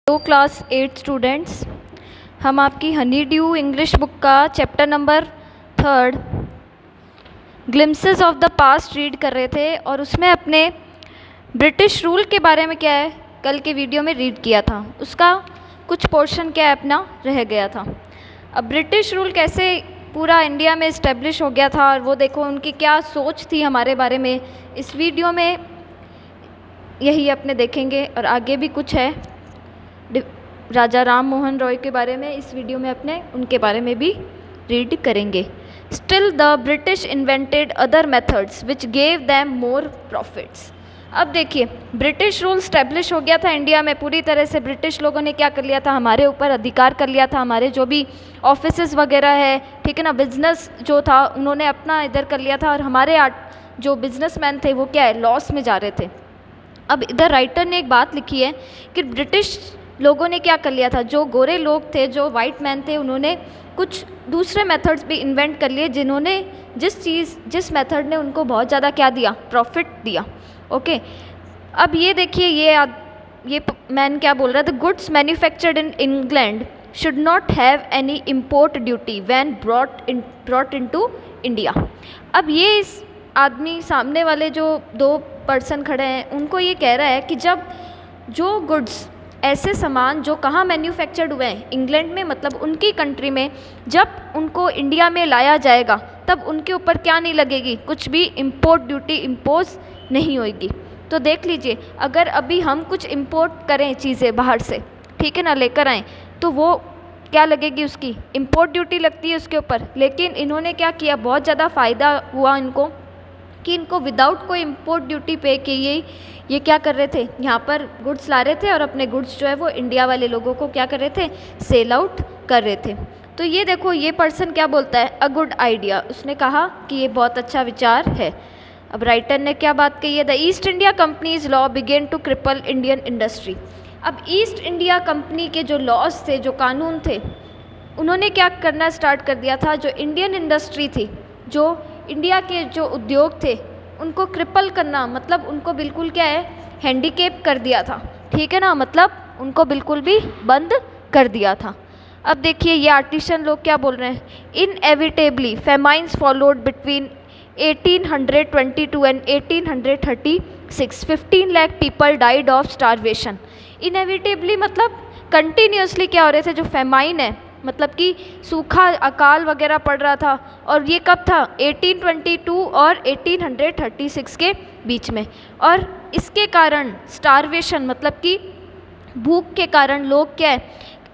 Hello class 8 students, हम आपकी Honey due English book का chapter number 3 glimpses of the past read कर रहे थे और उसमें अपने ब्रिटिश रूल के बारे में क्या है कल के वीडियो में रीड किया था, उसका कुछ पोर्शन क्या है अपना रह गया था। अब ब्रिटिश रूल कैसे पूरा इंडिया में इस्टेब्लिश हो गया था और वो देखो उनकी क्या सोच थी हमारे बारे में, इस वीडियो में यही अपने देखेंगे। और आगे भी कुछ है राजा राम मोहन रॉय के बारे में, इस वीडियो में अपने उनके बारे में भी रीड करेंगे। Still the British invented other methods which gave them more profits. अब देखिए, ब्रिटिश रूल स्टैब्लिश हो गया था इंडिया में पूरी तरह से। ब्रिटिश लोगों ने क्या कर लिया था, हमारे ऊपर अधिकार कर लिया था, हमारे जो भी ऑफिसेस वगैरह है, ठीक है ना, बिजनेस जो था उन्होंने अपना इधर कर लिया था और हमारे जो बिजनेसमैन थे वो क्या है, लॉस में जा रहे थे। अब इधर राइटर ने एक बात लिखी है कि ब्रिटिश लोगों ने क्या कर लिया था, जो गोरे लोग थे, जो वाइट मैन थे, उन्होंने कुछ दूसरे मेथड्स भी इन्वेंट कर लिए जिन्होंने जिस मेथड ने उनको बहुत ज़्यादा क्या दिया, प्रॉफिट दिया। ओके, अब ये देखिए, ये मैन क्या बोल रहा है, the goods manufactured in England should not have any import duty when brought into India. अब ये इस आदमी सामने वाले जो दो पर्सन खड़े हैं उनको ये कह रहा है कि जब जो गुड्स, ऐसे सामान जो कहाँ मैन्युफैक्चर्ड हुए हैं, इंग्लैंड में, मतलब उनकी कंट्री में, जब उनको इंडिया में लाया जाएगा तब उनके ऊपर क्या नहीं लगेगी, कुछ भी इम्पोर्ट ड्यूटी इम्पोज नहीं होगी। तो देख लीजिए, अगर अभी हम कुछ इम्पोर्ट करें चीज़ें बाहर से, ठीक है ना, लेकर आएँ, तो वो क्या लगेगी, उसकी इम्पोर्ट ड्यूटी लगती है उसके ऊपर। लेकिन इन्होंने क्या किया, बहुत ज़्यादा फ़ायदा हुआ इनको कि इनको विदाउट कोई इम्पोर्ट ड्यूटी पे किए ये क्या कर रहे थे, यहाँ पर गुड्स ला रहे थे और अपने गुड्स जो है वो इंडिया वाले लोगों को क्या कर रहे थे, सेल आउट कर रहे थे। तो ये देखो, ये पर्सन क्या बोलता है, अ गुड आइडिया, उसने कहा कि ये बहुत अच्छा विचार है। अब राइटर ने क्या बात कही है, the East India Company's law began to cripple Indian industry. अब ईस्ट इंडिया कंपनी के जो लॉज थे, जो कानून थे, उन्होंने क्या करना स्टार्ट कर दिया था, जो इंडियन इंडस्ट्री थी, जो इंडिया के जो उद्योग थे, उनको क्रिपल करना, मतलब उनको बिल्कुल क्या है, हैंडीकेप कर दिया था, ठीक है ना, मतलब उनको बिल्कुल भी बंद कर दिया था। अब देखिए, ये आर्टिशन लोग क्या बोल रहे हैं, inevitably famines followed between 1822 and 1836 15 lakh people died of starvation. Inevitably मतलब कंटिन्यूसली क्या हो रहे थे, जो फेमाइन है, मतलब कि सूखा, अकाल वगैरह पड़ रहा था, और ये कब था, 1822 और 1836 के बीच में। और इसके कारण स्टारवेशन मतलब कि भूख के कारण लोग क्या है,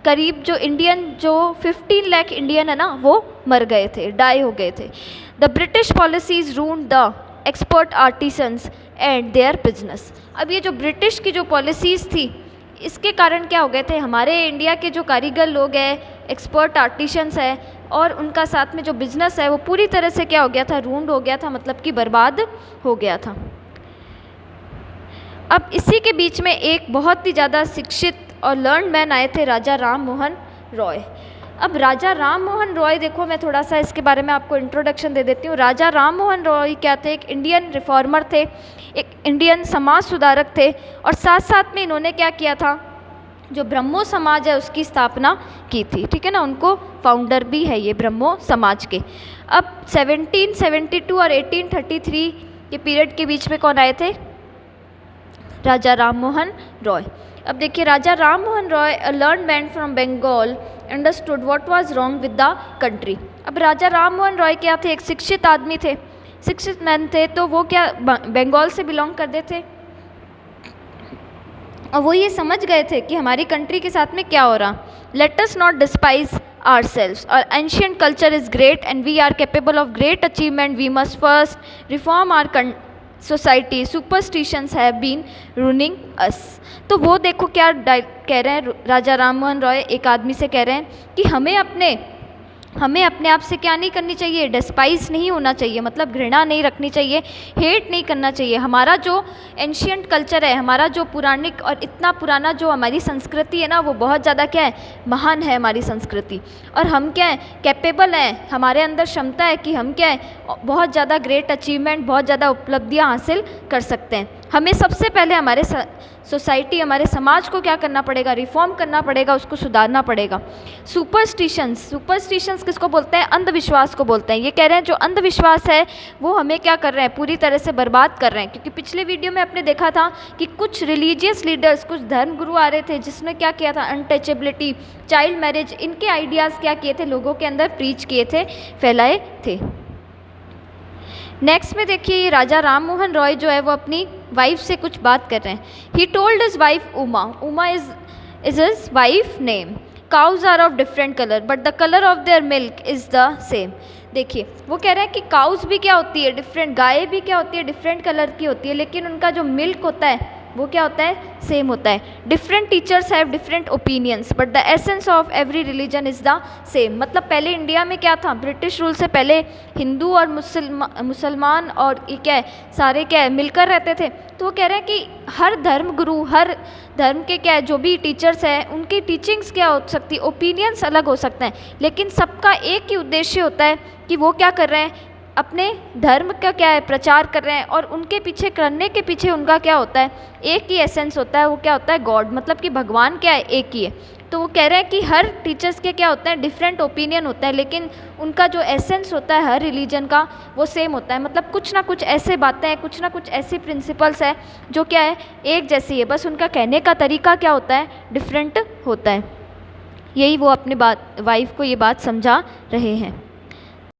करीब जो इंडियन, जो 15 लाख इंडियन है ना, वो मर गए थे, डाई हो गए थे। The British policies ruined the expert artisans and their business. अब ये जो ब्रिटिश की जो पॉलिसीज़ थी, इसके कारण क्या हो गए थे, हमारे इंडिया के जो कारीगर लोग हैं, एक्सपर्ट आर्टिशंस है, और उनका साथ में जो बिज़नेस है वो पूरी तरह से क्या हो गया था, रूंड हो गया था, मतलब कि बर्बाद हो गया था। अब इसी के बीच में एक बहुत ही ज़्यादा शिक्षित और लर्न मैन आए थे, राजा राम मोहन रॉय। अब राजा राम मोहन रॉय, देखो मैं थोड़ा सा इसके बारे में आपको इंट्रोडक्शन दे देती हूँ। राजा राम मोहन रॉय क्या थे, एक इंडियन रिफॉर्मर थे, एक इंडियन समाज सुधारक थे, और साथ साथ में इन्होंने क्या किया था, जो ब्रह्मो समाज है उसकी स्थापना की थी, ठीक है ना, उनको फाउंडर भी है ये ब्रह्मो समाज के। अब 1772 और 1833 के पीरियड के बीच में कौन आए थे, राजा राम मोहन रॉय। अब देखिए, Raja Ram Mohan Roy, a learn man from Bengal, understood what was wrong with the country. अब राजा राम मोहन रॉय क्या थे, एक शिक्षित आदमी थे, शिक्षित मैन थे, तो वो क्या बंगाल से बिलोंग करते थे, और वो ये समझ गए थे कि हमारी कंट्री के साथ में क्या हो रहा। Let us not despise ourselves, our ancient culture is great and we are capable of great achievement. We must first reform our society. Superstitions have been ruining us. तो वो देखो क्या कह रहे हैं राजा राम मोहन रॉय, एक आदमी से कह रहे हैं कि हमें अपने आप से क्या नहीं करनी चाहिए, डिस्पाइज नहीं होना चाहिए, मतलब घृणा नहीं रखनी चाहिए, हेट नहीं करना चाहिए। हमारा जो एंशियंट कल्चर है, हमारा जो पुराणिक और इतना पुराना जो हमारी संस्कृति है ना, वो बहुत ज़्यादा क्या है, महान है हमारी संस्कृति, और हम क्या है, कैपेबल हैं, हमारे अंदर क्षमता है कि हम क्या है, बहुत ज़्यादा ग्रेट अचीवमेंट, बहुत ज़्यादा उपलब्धियाँ हासिल कर सकते हैं। हमें सबसे पहले हमारे सोसाइटी, हमारे समाज को क्या करना पड़ेगा, रिफॉर्म करना पड़ेगा, उसको सुधारना पड़ेगा। सुपरस्टिशंस किसको बोलते हैं, अंधविश्वास को बोलते हैं। ये कह रहे हैं जो अंधविश्वास है वो हमें क्या कर रहे हैं, पूरी तरह से बर्बाद कर रहे हैं। क्योंकि पिछले वीडियो में आपने देखा था कि कुछ रिलीजियस लीडर्स, कुछ धर्मगुरु आ रहे थे जिसने क्या किया था, अनटचेबिलिटी, चाइल्ड मैरिज, इनके आइडियाज़ क्या किए थे, लोगों के अंदर प्रीच किए थे, फैलाए थे। नेक्स्ट में देखिए, ये राजा राम मोहन रॉय जो है वो अपनी वाइफ से कुछ बात कर रहे हैं। He told his wife Uma, Uma is his wife name, cows are of different colour but the colour of their milk is the same. देखिए वो कह रहे हैं कि काउज भी क्या होती है, डिफरेंट, गाय भी क्या होती है, डिफरेंट कलर की होती है, लेकिन उनका जो मिल्क होता है वो क्या होता है, सेम होता है। Different teachers have different opinions but the essence of every religion is the same. मतलब पहले इंडिया में क्या था, ब्रिटिश रूल से पहले हिंदू और मुसलमान और ये क्या है, सारे क्या है, मिलकर रहते थे। तो वो कह रहे हैं कि हर धर्म गुरु, हर धर्म के क्या है, जो भी टीचर्स हैं, उनकी टीचिंग्स क्या हो सकती है, ओपिनियंस अलग हो सकते हैं, लेकिन सबका एक ही उद्देश्य होता है कि वो क्या कर रहे हैं, अपने धर्म का क्या है, प्रचार कर रहे हैं। और उनके पीछे करने के पीछे उनका क्या होता है, एक ही एसेंस होता है, वो क्या होता है, गॉड, मतलब कि भगवान क्या है, एक ही है। तो वो कह रहे हैं कि हर टीचर्स के क्या होते हैं, डिफरेंट ओपिनियन होता है, लेकिन उनका जो एसेंस होता है हर रिलीजन का वो सेम होता है। मतलब कुछ ना कुछ ऐसे बातें हैं, कुछ ना कुछ ऐसी प्रिंसिपल्स है जो क्या है, एक जैसी है, बस उनका कहने का तरीका क्या होता है, डिफरेंट होता है। यही वो अपने वाइफ को ये बात समझा रहे हैं।